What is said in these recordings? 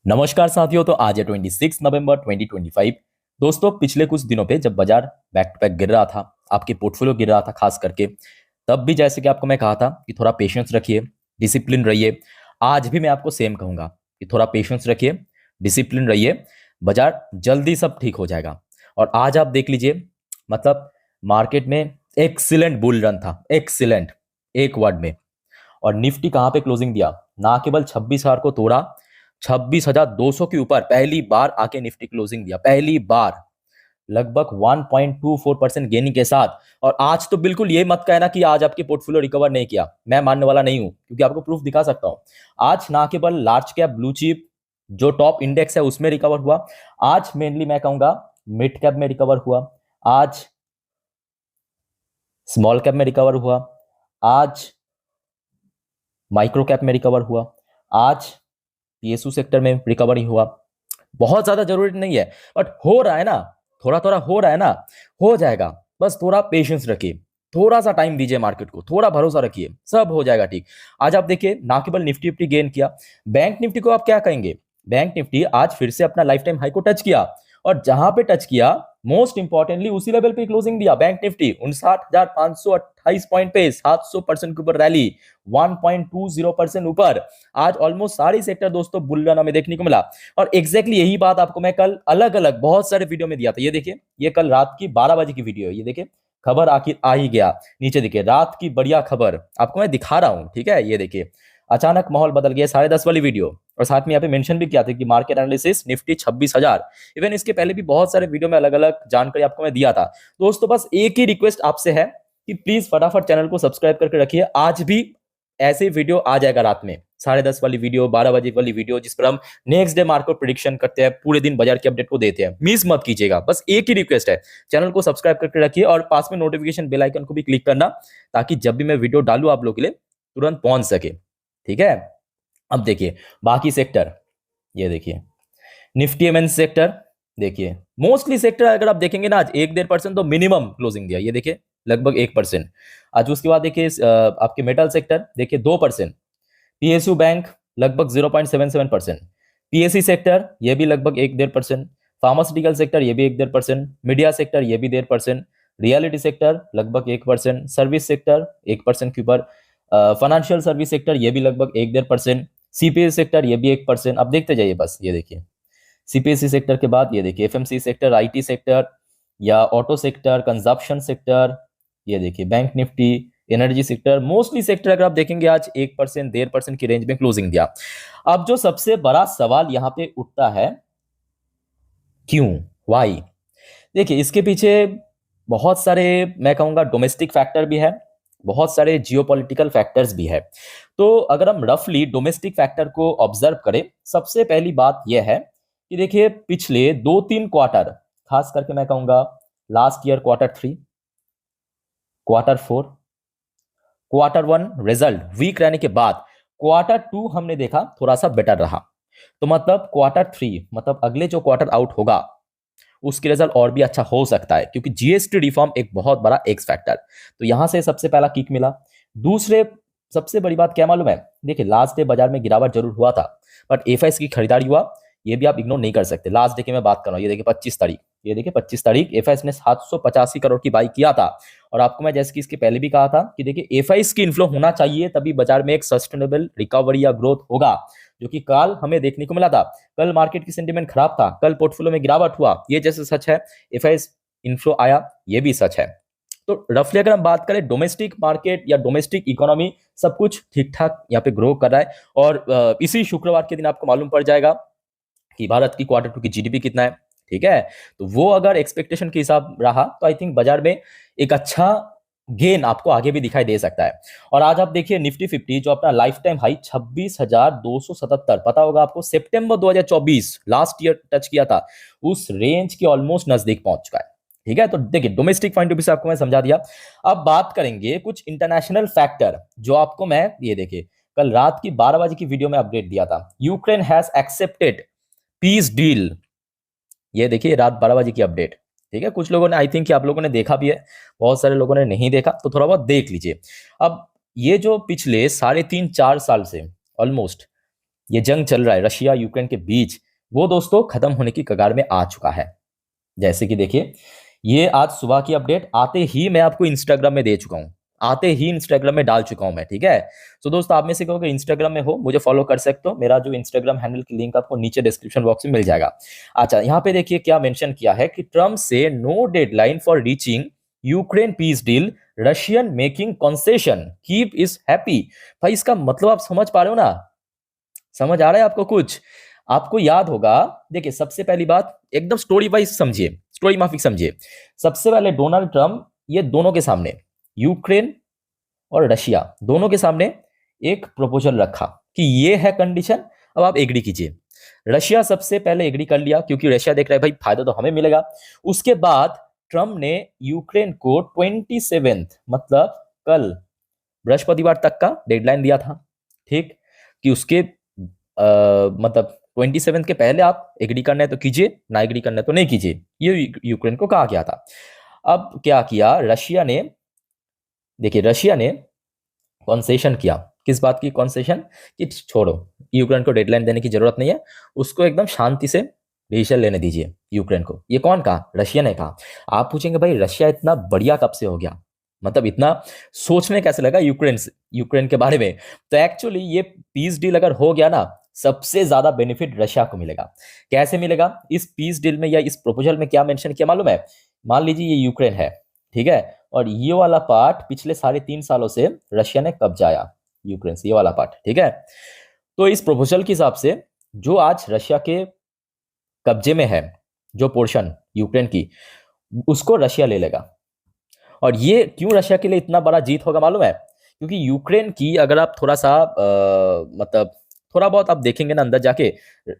नमस्कार साथियों। तो आज है 26 नवंबर 2025। दोस्तों, पिछले कुछ दिनों पे जब बाजार बैक टू बैक गिर रहा था, आपके पोर्टफोलियो गिर रहा था खास करके, तब भी जैसे कि आपको मैं कहा था कि थोड़ा पेशेंस रखिए, डिसिप्लिन रहिए। आज भी मैं आपको सेम कहूंगा कि थोड़ा पेशेंस रखिए, डिसिप्लिन रहिए। बाजार जल्दी सब ठीक हो जाएगा। और आज आप देख लीजिए, मतलब मार्केट में एक्सीलेंट बुल रन था, एक्सीलेंट, एक वर्ड में। और निफ्टी कहां पे क्लोजिंग दिया? ना केवल 26,000 को तोड़ा, 26,200 के ऊपर पहली बार आके निफ्टी क्लोजिंग दिया, पहली बार, लगभग 1.24% गेनिंग के साथ। और आज तो बिल्कुल ये मत कहना कि आज आपके पोर्टफोलियो रिकवर नहीं किया, मैं मानने वाला नहीं हूं, क्योंकि आपको प्रूफ दिखा सकता हूं। आज ना केवल लार्ज कैप ब्लू चिप जो टॉप इंडेक्स है उसमें रिकवर हुआ, आज मेनली मैं कहूंगा मिड कैप में रिकवर हुआ, आज स्मॉल कैप में रिकवर हुआ, आज माइक्रो कैप में रिकवर हुआ, आज पीएसयू सेक्टर में रिकवरी हुआ। बहुत ज्यादा जरूरी नहीं है, बट हो रहा है ना, थोड़ा थोड़ा हो रहा है ना, हो जाएगा। बस थोड़ा पेशेंस रखिए, थोड़ा सा टाइम दीजिए मार्केट को, थोड़ा भरोसा रखिए, सब हो जाएगा ठीक। आज आप देखिए, ना केवल निफ्टी निफ्टी गेन किया, बैंक निफ्टी को आप क्या कहेंगे? बैंक निफ्टी आज फिर से अपना लाइफ टाइम हाई को टच किया, और जहां पे टच किया, मोस्ट इंपॉर्टेंटली उसी लेवल पे क्लोजिंग दिया बैंक निफ्टी 59,528 पॉइंट पे, 700% के ऊपर रैली, 1.20% ऊपर। आज ऑलमोस्ट सारी सेक्टर दोस्तों बुल रन हमें देखने को मिला। और एग्जैक्टली यही बात आपको मैं कल अलग अलग बहुत सारे वीडियो में दिया था। ये देखिए, ये कल रात की 12 बजे की वीडियो है। ये देखिए, खबर आखिर आ ही गया। नीचे देखिए, रात की बढ़िया खबर आपको मैं दिखा रहा हूं, ठीक है। ये देखिए, अचानक माहौल बदल गया, 10:30 वाली वीडियो। और साथ में यहाँ पे मेंशन भी किया था कि मार्केट एनालिसिस निफ्टी 26,000। इवन इसके पहले भी बहुत सारे वीडियो में अलग अलग जानकारी आपको मैं दिया था। दोस्तों, बस एक ही रिक्वेस्ट आपसे है कि प्लीज फटाफट चैनल को सब्सक्राइब करके रखिए। आज भी ऐसे वीडियो आ जाएगा रात में, 10:30 वाली वीडियो, 12 बजे वाली वीडियो, जिस पर हम नेक्स्ट डे मार्केट प्रिडिक्शन करते हैं, पूरे दिन बाजार की अपडेट को देते हैं। मिस मत कीजिएगा, बस एक ही रिक्वेस्ट है, चैनल को सब्सक्राइब करके रखिए और पास में नोटिफिकेशन बेल आइकन को भी क्लिक करना, ताकि जब भी मैं वीडियो डालूं आप लोग के लिए तुरंत पहुंच सके, ठीक है। अब देखिए बाकी सेक्टर, ये देखिए निफ्टी एमएनसी सेक्टर, देखिए मोस्टली सेक्टर अगर आप देखेंगे ना, आज 1-1.5% तो मिनिमम क्लोजिंग दिया। ये देखिए लगभग 1%। आज उसके बाद देखिए आपके मेटल सेक्टर देखिए 2%, पीएसयू बैंक लगभग 0.77%, पीएससी सेक्टर ये भी लगभग 1-1.5%, फार्मास्यूटिकल सेक्टर ये भी 1-1.5%, मीडिया सेक्टर ये भी 1.5%, रियलिटी सेक्टर लगभग 1%, सर्विस सेक्टर 1% के ऊपर, फाइनेंशियल सर्विस सेक्टर ये भी लगभग 1-1.5%, सीपीएस सेक्टर ये भी 1%। अब देखते जाइए, बस ये देखिए सीपीएससी सेक्टर के बाद ये देखिए एफएमसी सेक्टर, आईटी सेक्टर या ऑटो सेक्टर, कंजप्शन सेक्टर, ये देखिए bank Nifty, energy sector, mostly sector अगर आप देखेंगे आज 1%, 1.5% की रेंज में क्लोजिंग दिया। अब जो सबसे बड़ा सवाल यहां पे उठता है, क्यों, वाई? देखिए इसके पीछे बहुत सारे, मैं कहूंगा डोमेस्टिक फैक्टर भी है, बहुत सारे जियोपॉलिटिकल फैक्टर्स भी है। तो अगर हम रफली डोमेस्टिक फैक्टर को ऑब्जर्व करें, सबसे पहली बात यह है कि देखिए पिछले 2-3 क्वार्टर, खास करके मैं कहूंगा last year Q3, Q4, Q1 result week रहने के बाद Q2 हमने देखा थोड़ा सा बेटर रहा। तो मतलब Q3, मतलब अगले जो क्वार्टर आउट होगा उसके रिजल्ट और भी अच्छा हो सकता है, क्योंकि जीएसटी रिफॉर्म एक बहुत बड़ा एक्स फैक्टर। तो यहां से सबसे पहला किक मिला। दूसरे सबसे बड़ी बात क्या मालूम है? देखिए लास्ट डे बाजार में गिरावट जरूर हुआ था, बट एफआईएस की खरीदारी हुआ, ये भी आप इग्नोर नहीं कर सकते। लास्ट डे की मैं बात कर रहा हूँ, ये देखिए 25 तारीख, ये देखिए 25 तारीख एफआईएस ने 785 करोड़ की बाई किया था। और आपको मैं जैसे कि इसके पहले भी कहा था कि देखिए एफआईएस की इन्फ्लो होना चाहिए, तभी बाजार में एक सस्टेनेबल रिकवरी या ग्रोथ होगा, जो कि कल हमें देखने को मिला था। कल मार्केट की सेंटीमेंट खराब था, कल पोर्टफोलियो में गिरावट हुआ, ये जैसे सच है, एफआईएस इन्फ्लो आया, ये भी सच है। तो रफली अगर हम बात करें डोमेस्टिक मार्केट या डोमेस्टिक इकोनॉमी, सब कुछ ठीक ठाक यहाँ पे ग्रो कर रहा है। और इसी शुक्रवार के दिन आपको मालूम पड़ जाएगा कि भारत की Q2 की जीडीपी कितना है, ठीक है। तो वो अगर एक्सपेक्टेशन के हिसाब रहा तो आई थिंक बाजार में एक अच्छा गेन आपको आगे भी दिखाई दे सकता है। और आज आप देखिए निफ्टी 50 जो अपना लाइफ टाइम हाई 26,277, पता होगा आपको, सितंबर 2024 लास्ट ईयर टच किया था, उस रेंज के ऑलमोस्ट नजदीक पहुंच चुका है, ठीक है। तो देखिए डोमेस्टिक पॉइंट ऑफ व्यू से आपको मैं समझा दिया। अब बात करेंगे कुछ इंटरनेशनल फैक्टर, जो आपको मैं, ये देखिए कल रात की 12 बजे की वीडियो में अपडेट दिया था, Ukraine has accepted peace deal. ये देखिए रात 12 बजे की अपडेट, ठीक है। कुछ लोगों ने, आई थिंक आप लोगों ने देखा भी है, बहुत सारे लोगों ने नहीं देखा, तो थोड़ा बहुत देख लीजिए। अब ये जो पिछले 3.5-4 साल से ऑलमोस्ट ये जंग चल रहा है रशिया यूक्रेन के बीच, वो दोस्तों खत्म होने की कगार में आ चुका है। जैसे कि देखिए, ये आज सुबह की अपडेट आते ही मैं आपको इंस्टाग्राम में दे चुका हूं, आते ही इंस्टाग्राम में डाल चुका हूं मैं, ठीक है। तो दोस्तों आप में से कहोगे इंस्टाग्राम में हो, मुझे फॉलो कर सकते हो, मेरा जो इंस्टाग्राम हैंडल की लिंक आपको नीचे डिस्क्रिप्शन बॉक्स में मिल जाएगा। अच्छा, यहाँ पे देखिए क्या मेंशन किया है कि ट्रम्प से no deadline for reaching Ukraine peace deal, Russian making concession, keep is happy. भाई इसका मतलब आप समझ पा रहे हो ना, समझ आ रहा है आपको कुछ? आपको याद होगा, देखिए सबसे पहली बात एकदम स्टोरी वाइज समझिए, स्टोरी माफिक समझिए। सबसे पहले डोनाल्ड ट्रंप ये दोनों के सामने, यूक्रेन और रशिया दोनों के सामने एक प्रपोजल रखा कि ये है कंडीशन, अब आप एग्री कीजिए। रशिया सबसे पहले एग्री कर लिया क्योंकि रशिया देख रहा है भाई फायदा तो हमें मिलेगा। उसके बाद ट्रंप ने यूक्रेन को 27 मतलब कल बृहस्पतिवार तक का डेडलाइन दिया था, ठीक, कि उसके मतलब 27 के पहले आप एग्री करना है तो कीजिए, ना एग्री करना है तो नहीं कीजिए, ये यूक्रेन को कहा गया था। अब क्या किया रशिया ने, देखिए रशिया ने कॉन्सेशन किया, किस बात की कॉन्सेशन, कि छोड़ो यूक्रेन को डेडलाइन देने की जरूरत नहीं है, उसको एकदम शांति से डिसीजन लेने दीजिए यूक्रेन को। ये कौन कहा? रशिया ने कहा। आप पूछेंगे भाई रशिया इतना बढ़िया कब से हो गया, मतलब इतना सोचने कैसे लगा यूक्रेन के बारे में? तो एक्चुअली ये पीस डील अगर हो गया ना, सबसे ज्यादा बेनिफिट रशिया को मिलेगा। कैसे मिलेगा? इस पीस डील में या इस प्रपोजल में क्या मेंशन किया मालूम है? मान लीजिए ये यूक्रेन है, ठीक है, और ये वाला पार्ट पिछले 3.5 सालों से रशिया ने कब्जाया यूक्रेन से, ये वाला पार्ट, ठीक है। तो इस प्रपोजल के हिसाब से जो आज रशिया के कब्जे में है, जो पोर्शन यूक्रेन की, उसको रशिया ले लेगा। और ये क्यों रशिया के लिए इतना बड़ा जीत होगा मालूम है? क्योंकि यूक्रेन की अगर आप थोड़ा सा मतलब थोड़ा बहुत आप देखेंगे ना अंदर जाके,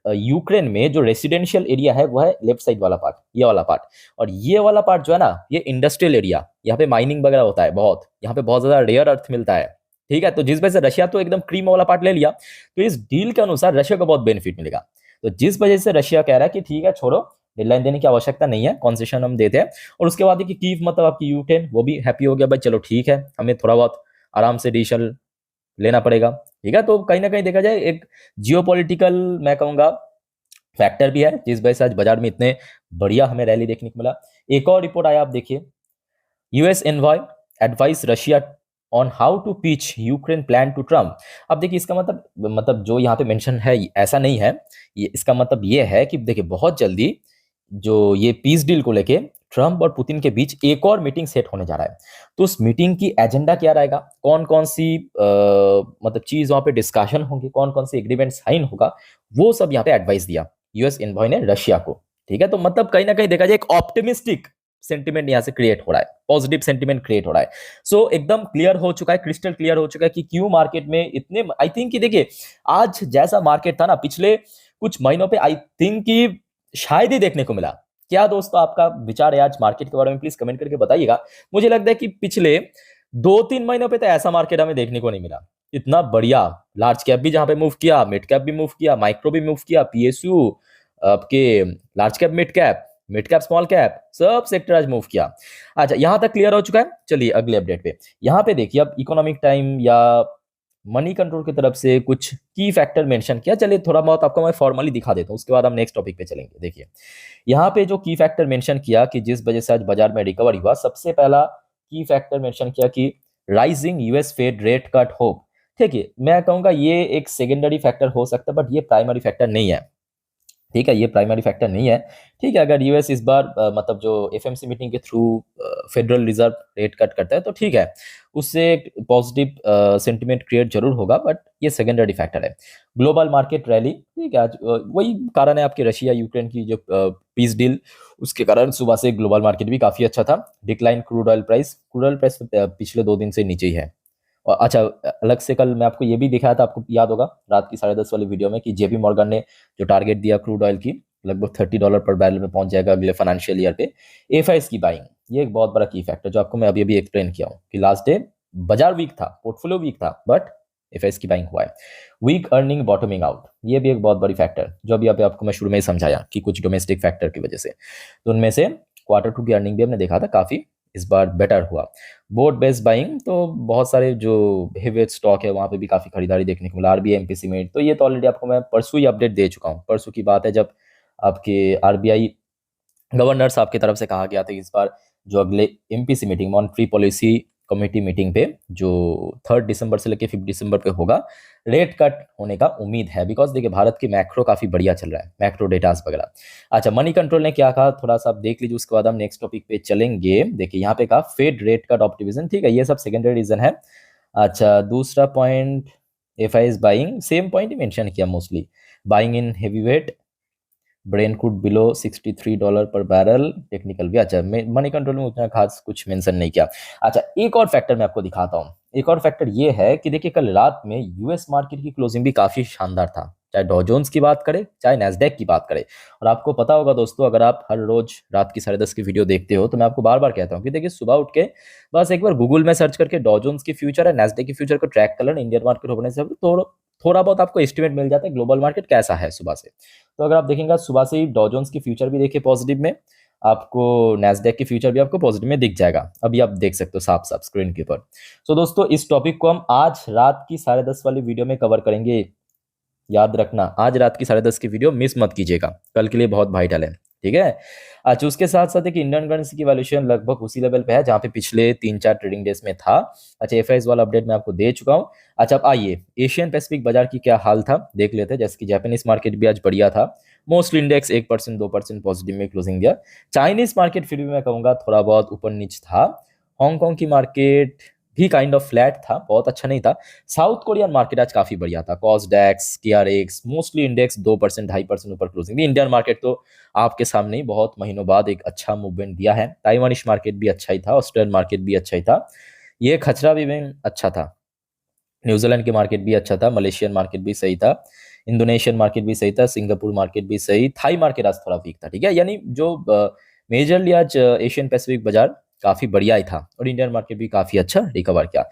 यूक्रेन में जो रेसिडेंशियल एरिया है वो है लेफ्ट साइड वाला पार्ट, ये वाला पार्ट, और ये वाला पार्ट जो है ना, ये इंडस्ट्रियल एरिया, यहाँ पे माइनिंग वगैरह होता है बहुत, यहाँ पे बहुत ज्यादा रेयर अर्थ मिलता है, ठीक है। तो जिस वजह से रशिया तो एकदम क्रीम वाला पार्ट ले लिया, तो इस डील के अनुसार रशिया को बहुत बेनिफिट मिलेगा। तो जिस वजह से रशिया कह रहा है कि ठीक है छोड़ो, डेडलाइन देने की आवश्यकता नहीं है, कॉन्सेशन हम देते हैं। और उसके बाद कि कीव मतलब आपकी यूक्रेन, वो भी हैप्पी हो गया भाई, चलो ठीक है, हमें थोड़ा बहुत आराम से डिसीजन लेना पड़ेगा, ठीक है। तो कहीं ना कहीं देखा जाए एक जियोपॉलिटिकल मैं कहूंगा फैक्टर भी है, जिस वजह से आज बाजार में इतने बढ़िया हमें रैली देखने को मिला। एक और रिपोर्ट आया, आप देखिए, US envoy advice Russia on how to pitch Ukraine plan to Trump. अब देखिए इसका मतलब जो यहाँ पे मेंशन है ऐसा नहीं है, ये इसका मतलब ये है कि देखिए बहुत जल्दी जो ये पीस डील को लेके ट्रम्प और पुतिन के बीच एक और मीटिंग सेट होने जा रहा है। तो उस मीटिंग की एजेंडा क्या रहेगा, कौन कौन सी मतलब चीज वहां पे डिस्कशन होंगी, कौन कौन सी एग्रीमेंट साइन होगा, वो सब यहाँ पे एडवाइस दिया यूएस एनवॉय ने रशिया को, ठीक है। तो मतलब कहीं ना कहीं देखा जाए एक ऑप्टिमिस्टिक सेंटिमेंट यहां से क्रिएट हो रहा है, पॉजिटिव सेंटिमेंट क्रिएट हो रहा है। सो एकदम क्लियर हो चुका है, क्रिस्टल क्लियर हो चुका है कि क्यों मार्केट में इतने, आई थिंक कि देखिए आज जैसा मार्केट था ना पिछले कुछ महीनों पे, आई थिंक कि शायद ही देखने को मिला। क्या दोस्तों आपका विचार है आज मार्केट के बारे में, प्लीज कमेंट करके बताइएगा। मुझे लगता है कि पिछले 2-3 महीनों पे तो ऐसा मार्केट हमें देखने को नहीं मिला, इतना बढ़िया। लार्ज कैप भी जहां पे मूव किया, मिड कैप भी मूव किया, माइक्रो भी मूव किया, पीएसयू आपके large cap mid cap small cap सब सेक्टर आज मूव किया। अच्छा यहां तक क्लियर हो चुका है, चलिए अगले अपडेट पे। यहां पे देखिए अब इकोनॉमिक टाइम या मनी कंट्रोल की तरफ से कुछ की फैक्टर मेंशन किया, चलिए थोड़ा बहुत आपको मैं फॉर्मली दिखा देता हूं, उसके बाद हम नेक्स्ट टॉपिक पे चलेंगे। देखिए यहाँ पे जो की फैक्टर मेंशन किया कि जिस वजह से आज बाजार में रिकवरी हुआ, सबसे पहला की फैक्टर मेंशन किया कि rising US Fed rate cut hope. ठीक है, मैं कहूंगा ये एक सेकेंडरी फैक्टर हो सकता है, बट ये प्राइमरी फैक्टर नहीं है, ठीक है, ये प्राइमरी फैक्टर नहीं है। ठीक है, अगर यूएस इस बार मतलब जो एफएमसी मीटिंग के through federal reserve rate cut करता है तो ठीक है, उससे पॉजिटिव सेंटिमेंट क्रिएट जरूर होगा, बट ये सेकेंडरी फैक्टर है। ग्लोबल मार्केट रैली, ठीक है, आज वही कारण है आपके रशिया यूक्रेन की जो पीस डील, उसके कारण सुबह से ग्लोबल मार्केट भी काफी अच्छा था। डिक्लाइन क्रूड ऑयल प्राइस पिछले 2 दिन से नीचे ही है। और अच्छा अलग से कल मैं आपको ये भी दिखाया था, आपको याद होगा रात की 10:30 वाली वीडियो में, कि जेपी मॉर्गन ने जो टारगेट दिया क्रूड ऑयल की, लगभग $30 पर बैरल में पहुंच जाएगा अगले फाइनेंशियल ईयर पे। एफआईएस की बाइंग, ये एक बहुत बड़ा की फैक्टर जो आपको मैं अभी अभी एक्सप्लेन किया हूँ कि लास्ट डे बाजार वीक था, पोर्टफोलियो वीक था, बट एफआईएस की बाइंग हुआ है। वीक अर्निंग बॉटमिंग आउट, ये भी एक बहुत बड़ी फैक्टर जो अभी आपको मैं शुरू में ही समझाया कि कुछ डोमेस्टिक फैक्टर की वजह से, तो उनमें से Q2 की अर्निंग भी हमने देखा था काफी इस बार बेटर हुआ। बोर्ड बेस्ड बाइंग, तो बहुत सारे जो हेवी स्टॉक है वहाँ पे भी काफ़ी खरीदारी देखने को मिला। आरबीआई एमपीसी में तो ये तो ऑलरेडी आपको मैं परसों ही अपडेट दे चुका हूँ। परसों की बात है जब आपके आरबीआई गवर्नर साहब की तरफ से कहा गया था कि इस बार जो अगले MPC meeting, monetary policy committee meeting पे, जो 3 दिसंबर से लेकर 5 दिसंबर पे होगा, रेट कट होने का उम्मीद है। बिकॉज देखिए भारत की मैक्रो काफ़ी बढ़िया चल रहा है, मैक्रो डेटास वगैरह। अच्छा, मनी कंट्रोल ने क्या कहा थोड़ा सा आप देख लीजिए, उसके बाद हम नेक्स्ट टॉपिक पे चलेंगे। देखिए यहाँ पे कहा फेड रेट कट ऑप्टिमिज्म, ठीक है, ये सब सेकेंडरी रीजन है। अच्छा, दूसरा point, F I is buying, same point ही मेंशन किया mostly, buying in heavy weight, brent crude below $63 per barrel, technical भी। अच्छा, मनी कंट्रोल में उतना खास कुछ मेंशन नहीं किया। अच्छा, एक और फैक्टर मैं आपको दिखाता हूँ। एक और फैक्टर ये है कि देखिए कल रात में यूएस मार्केट की क्लोजिंग भी काफी शानदार था, चाहे डॉ जोन्स की बात करें चाहे नैस्डैक की बात करें। और आपको पता होगा दोस्तों, अगर आप हर रोज रात की 10:30 की वीडियो देखते हो तो मैं आपको बार बार कहता हूँ कि देखिए सुबह उठ के बस एक बार गूगल में सर्च करके डॉ जोन्स की फ्यूचर है, नैस्डैक की फ्यूचर को ट्रैक कर लेना, इंडियन मार्केट होने से थोड़ा बहुत आपको एस्टिमेट मिल जाता है ग्लोबल मार्केट कैसा है सुबह से। तो अगर आप देखेंगे सुबह से ही डॉ जोन्स की फ्यूचर भी देखिए पॉजिटिव में, आपको नैस्डैक की फ्यूचर भी आपको पॉजिटिव में दिख जाएगा। अभी आप देख सकते हो साफ साफ स्क्रीन के ऊपर। सो दोस्तों, इस टॉपिक को हम आज रात की 10:30 वाली वीडियो में कवर करेंगे। याद रखना, आज रात की 10:30 की वीडियो मिस मत कीजिएगा, कल के लिए बहुत वाइटल है, ठीक है। अच्छा, उसके साथ साथ एक इंडियन करेंसी की वैल्यूएशन लगभग उसी लेवल पे है जहां पे पिछले 3-4 ट्रेडिंग डेज में था। अच्छा, एफआईएस वाला अपडेट मैं आपको दे चुका हूं। अच्छा, अब आइए एशियन पैसिफिक बाजार की क्या हाल था देख लेते हैं। जैसे कि जापानीज मार्केट भी आज बढ़िया था, मोस्टली इंडेक्स 1% 2% पॉजिटिव में क्लोजिंग दिया। चाइनीज मार्केट फिर भी मैं कहूंगा थोड़ा बहुत ऊपर नीच था। हांगकांग की मार्केट भी काइंड ऑफ फ्लैट था, बहुत अच्छा नहीं था। साउथ कोरियन मार्केट आज काफी बढ़िया था, कॉस्डैक्स केआरएक्स मोस्टली इंडेक्स 2% 2.5% ऊपर क्लोजिंग दी। इंडियन मार्केट तो आपके सामने ही बहुत महीनों बाद एक अच्छा मूवमेंट दिया है। ताइवानिश मार्केट भी अच्छा ही था, ऑस्ट्रेलियन मार्केट भी अच्छा ही था, ये खचरा भी में अच्छा था। न्यूजीलैंड की मार्केट भी अच्छा था, मलेशियन मार्केट भी सही था, इंडोनेशियन मार्केट भी सही था, सिंगापुर मार्केट भी सही, थाई मार्केट आज थोड़ा वीक था, ठीक है। यानी जो मेजरली आज एशियन पैसिफिक बाजार काफी बढ़िया ही था और इंडियन मार्केट भी काफी अच्छा रिकवर किया।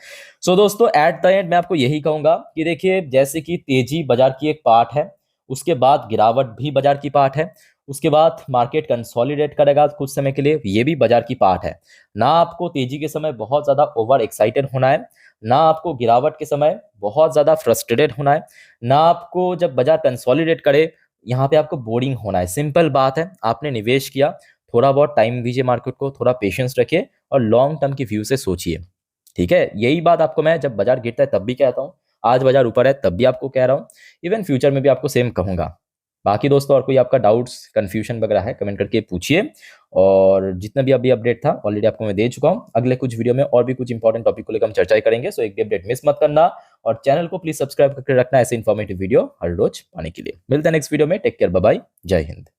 सो दोस्तों, एट द एंड मैं आपको यही कहूंगा कि देखिए जैसे कि तेजी बाजार की एक पार्ट है, उसके बाद गिरावट भी बाजार की पार्ट है, उसके बाद मार्केट कंसोलिडेट करेगा कुछ समय के लिए, ये भी बाजार की पार्ट है। ना आपको तेजी के समय बहुत ज्यादा ओवर एक्साइटेड होना है, ना आपको गिरावट के समय बहुत ज्यादा फ्रस्ट्रेटेड होना है, ना आपको जब बाजार कंसोलिडेट करे यहाँ पे आपको बोरिंग होना है। सिंपल बात है, आपने निवेश किया, थोड़ा बहुत टाइम दीजिए मार्केट को, थोड़ा पेशेंस रखिए और लॉन्ग टर्म की व्यू से सोचिए, ठीक है। यही बात आपको मैं जब बाजार गिरता है तब भी कहता हूँ, आज बाजार ऊपर है तब भी आपको कह रहा हूँ, इवन फ्यूचर में भी आपको सेम कहूंगा। बाकी दोस्तों, और कोई आपका डाउट्स कंफ्यूजन वगैरह है कमेंट करके पूछिए। और जितना भी अभी अपडेट था ऑलरेडी आपको मैं दे चुका हूँ। अगले कुछ वीडियो में और भी कुछ इंपॉर्टेंट टॉपिक को लेकर हम चर्चा करेंगे, सो एक भी अपडेट मिस मत करना और चैनल को प्लीज सब्सक्राइब करके रखना ऐसे इन्फॉर्मेटिव वीडियो हर रोज पाने के लिए। मिलते हैं नेक्स्ट वीडियो में, टेक केयर, बाय बाय, जय हिंद।